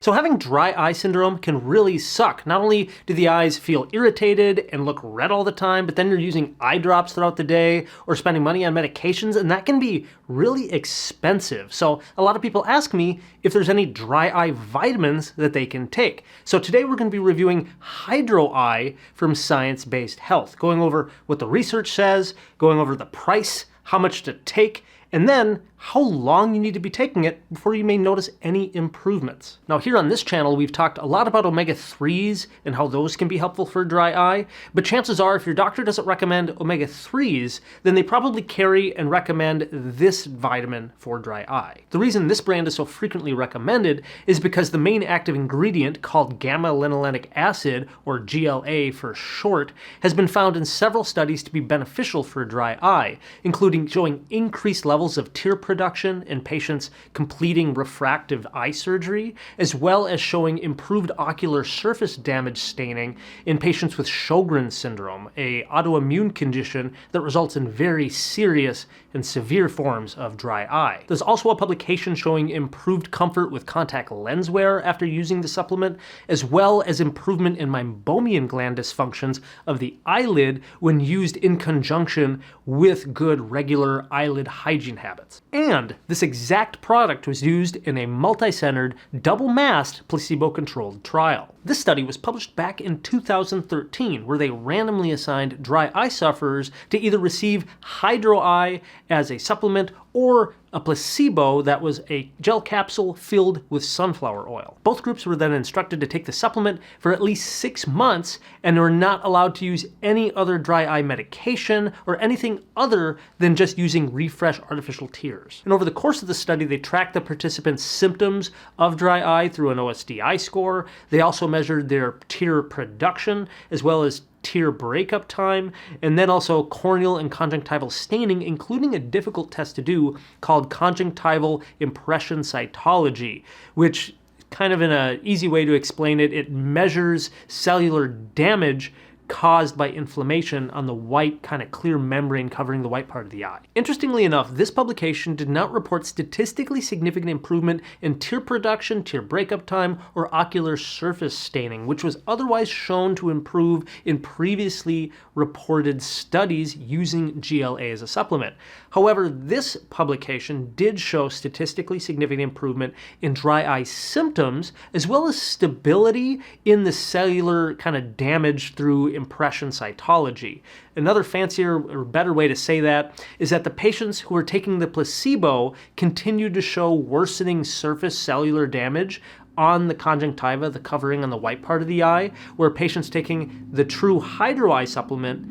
So having dry eye syndrome can really suck. Not only do the eyes feel irritated and look red all the time, but then you're using eye drops throughout the day or spending money on medications, and that can be really expensive. So a lot of people ask me if there's any dry eye vitamins that they can take. So today we're going to be reviewing HydroEye from Science Based Health, going over what the research says, going over the price, how much to take, and then how long you need to be taking it before you may notice any improvements. Now here on this channel, we've talked a lot about omega-3s and how those can be helpful for dry eye, but chances are if your doctor doesn't recommend omega-3s, then they probably carry and recommend this vitamin for dry eye. The reason this brand is so frequently recommended is because the main active ingredient, called gamma-linolenic acid, or GLA for short, has been found in several studies to be beneficial for dry eye, including showing increased levels of tear production in patients completing refractive eye surgery, as well as showing improved ocular surface damage staining in patients with Sjogren's syndrome, an autoimmune condition that results in very serious and severe forms of dry eye. There's also a publication showing improved comfort with contact lens wear after using the supplement, as well as improvement in meibomian gland dysfunctions of the eyelid when used in conjunction with good regular eyelid hygiene habits. And this exact product was used in a multi-centered, double-masked, placebo-controlled trial. This study was published back in 2013, where they randomly assigned dry eye sufferers to either receive HydroEye as a supplement or a placebo that was a gel capsule filled with sunflower oil. Both groups were then instructed to take the supplement for at least 6 months and were not allowed to use any other dry eye medication or anything other than just using refresh artificial tears. And over the course of the study, they tracked the participants' symptoms of dry eye through an OSDI score. They also measured their tear production as well as tear breakup time, and then also corneal and conjunctival staining, including a difficult test to do called conjunctival impression cytology, which kind of in an easy way to explain it, it measures cellular damage caused by inflammation on the white, kind of clear membrane covering the white part of the eye. Interestingly enough, this publication did not report statistically significant improvement in tear production, tear breakup time, or ocular surface staining, which was otherwise shown to improve in previously reported studies using GLA as a supplement. However, this publication did show statistically significant improvement in dry eye symptoms, as well as stability in the cellular kind of damage through impression cytology. Another fancier or better way to say that is that the patients who were taking the placebo continued to show worsening surface cellular damage on the conjunctiva, the covering on the white part of the eye, where patients taking the true HydroEye supplement,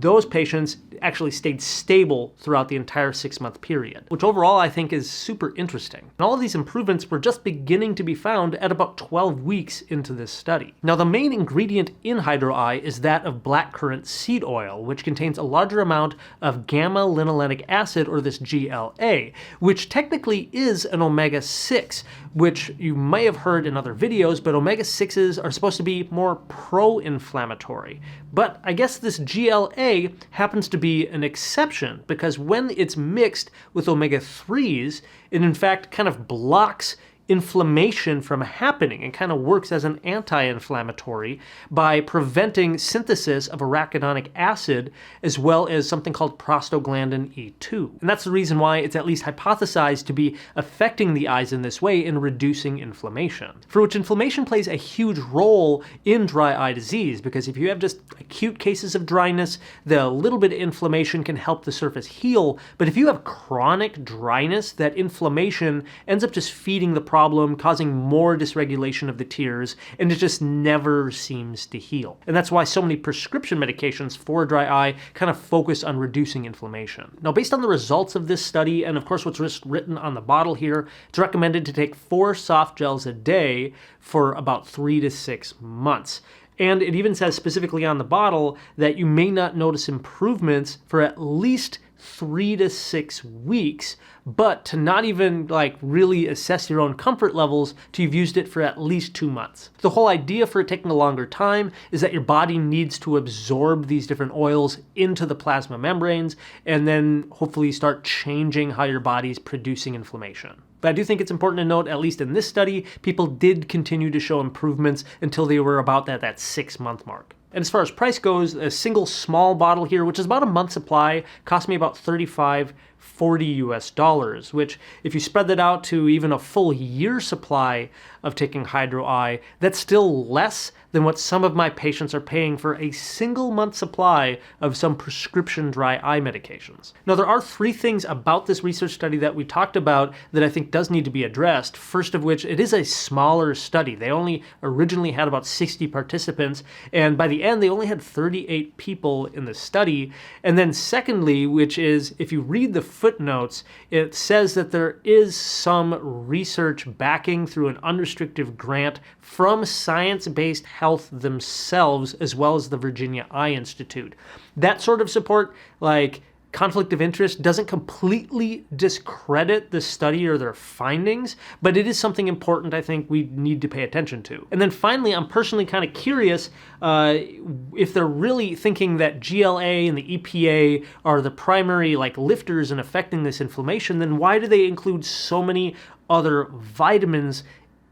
those patients actually stayed stable throughout the entire 6-month period, which overall I think is super interesting. And all of these improvements were just beginning to be found at about 12 weeks into this study. Now, the main ingredient in HydroEye is that of black currant seed oil, which contains a larger amount of gamma-linolenic acid, or this GLA, which technically is an omega-6, which you may have heard in other videos, but omega-6s are supposed to be more pro-inflammatory. But I guess this GLA happens to be an exception, because when it's mixed with omega-3s, it in fact kind of blocks inflammation from happening and kind of works as an anti-inflammatory by preventing synthesis of arachidonic acid, as well as something called prostaglandin E2. And that's the reason why it's at least hypothesized to be affecting the eyes in this way in reducing inflammation. For which inflammation plays a huge role in dry eye disease, because if you have just acute cases of dryness, the little bit of inflammation can help the surface heal. But if you have chronic dryness, that inflammation ends up just feeding the problem, causing more dysregulation of the tears, and it just never seems to heal. And that's why so many prescription medications for dry eye kind of focus on reducing inflammation. Now, based on the results of this study, and of course what's written on the bottle here, it's recommended to take 4 soft gels a day for about 3 to 6 months. And it even says specifically on the bottle that you may not notice improvements for at least 3 to 6 weeks, but to not even really assess your own comfort levels till you've used it for at least 2 months. The whole idea for it taking a longer time is that your body needs to absorb these different oils into the plasma membranes and then hopefully start changing how your body's producing inflammation. But I do think it's important to note, at least in this study, people did continue to show improvements until they were about that 6-month mark. And as far as price goes, a single small bottle here, which is about a month's supply, cost me about $35, $40 US, which if you spread that out to even a full year supply of taking HydroEye, that's still less than what some of my patients are paying for a single month supply of some prescription dry eye medications. Now, there are 3 things about this research study that we talked about that I think does need to be addressed. First of which, it is a smaller study. They only originally had about 60 participants, and by the end, they only had 38 people in the study. And then secondly, which is, if you read the footnotes, it says that there is some research backing through an unrestricted grant from Science-Based Health themselves, as well as the Virginia Eye Institute. That sort of support, like conflict of interest, doesn't completely discredit the study or their findings, but it is something important I think we need to pay attention to. And then finally, I'm personally kind of curious if they're really thinking that GLA and the EPA are the primary lifters in affecting this inflammation, then why do they include so many other vitamins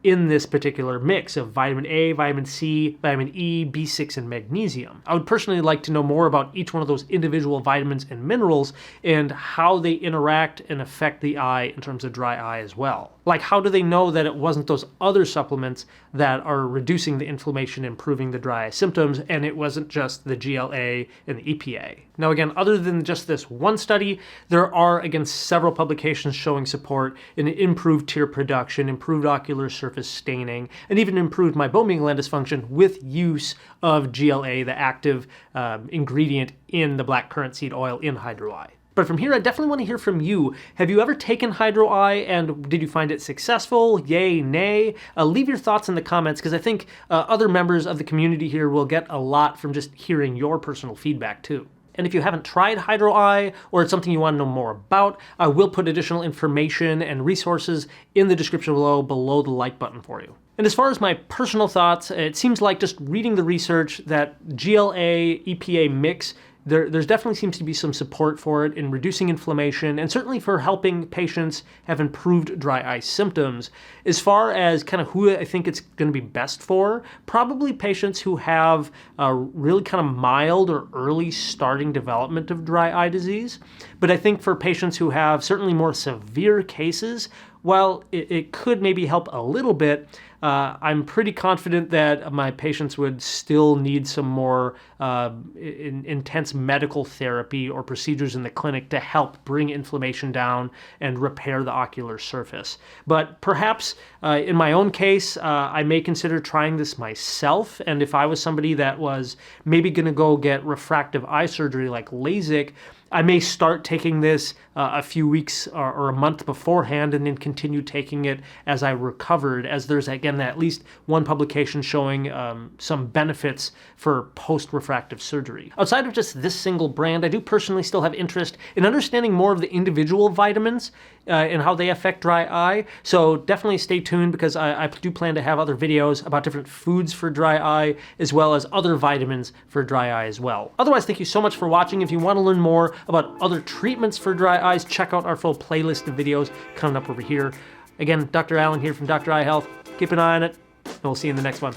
in this particular mix of vitamin A, vitamin C, vitamin E, B6, and magnesium? I would personally like to know more about each one of those individual vitamins and minerals and how they interact and affect the eye in terms of dry eye as well. Like, how do they know that it wasn't those other supplements that are reducing the inflammation, improving the dry eye symptoms, and it wasn't just the GLA and the EPA? Now again, other than just this one study, there are again several publications showing support in improved tear production, improved ocular surface staining, and even improved meibomian gland dysfunction with use of GLA, the active ingredient in the black currant seed oil in HydroEye. But from here, I definitely want to hear from you. Have you ever taken HydroEye, and did you find it successful? Yay, nay? Leave your thoughts in the comments, because I think other members of the community here will get a lot from just hearing your personal feedback too. And if you haven't tried HydroEye, or it's something you want to know more about, I will put additional information and resources in the description below the like button for you. And as far as my personal thoughts, it seems like just reading the research that GLA EPA mix, there's definitely seems to be some support for it in reducing inflammation and certainly for helping patients have improved dry eye symptoms. As far as kind of who I think it's going to be best for, probably patients who have really kind of mild or early starting development of dry eye disease. But I think for patients who have certainly more severe cases, while it could maybe help a little bit, I'm pretty confident that my patients would still need some more intense medical therapy or procedures in the clinic to help bring inflammation down and repair the ocular surface. But perhaps in my own case, I may consider trying this myself. And if I was somebody that was maybe going to go get refractive eye surgery like LASIK, I may start taking this a few weeks or a month beforehand and then continue taking it as I recovered, as there's, again, at least one publication showing some benefits for post-refractive surgery. Outside of just this single brand, I do personally still have interest in understanding more of the individual vitamins and how they affect dry eye. So definitely stay tuned, because I do plan to have other videos about different foods for dry eye, as well as other vitamins for dry eye as well. Otherwise, thank you so much for watching. If you want to learn more about other treatments for dry eyes, check out our full playlist of videos coming up over here. Again, Dr. Allen here from Dr. Eye Health. Keep an eye on it, and we'll see you in the next one.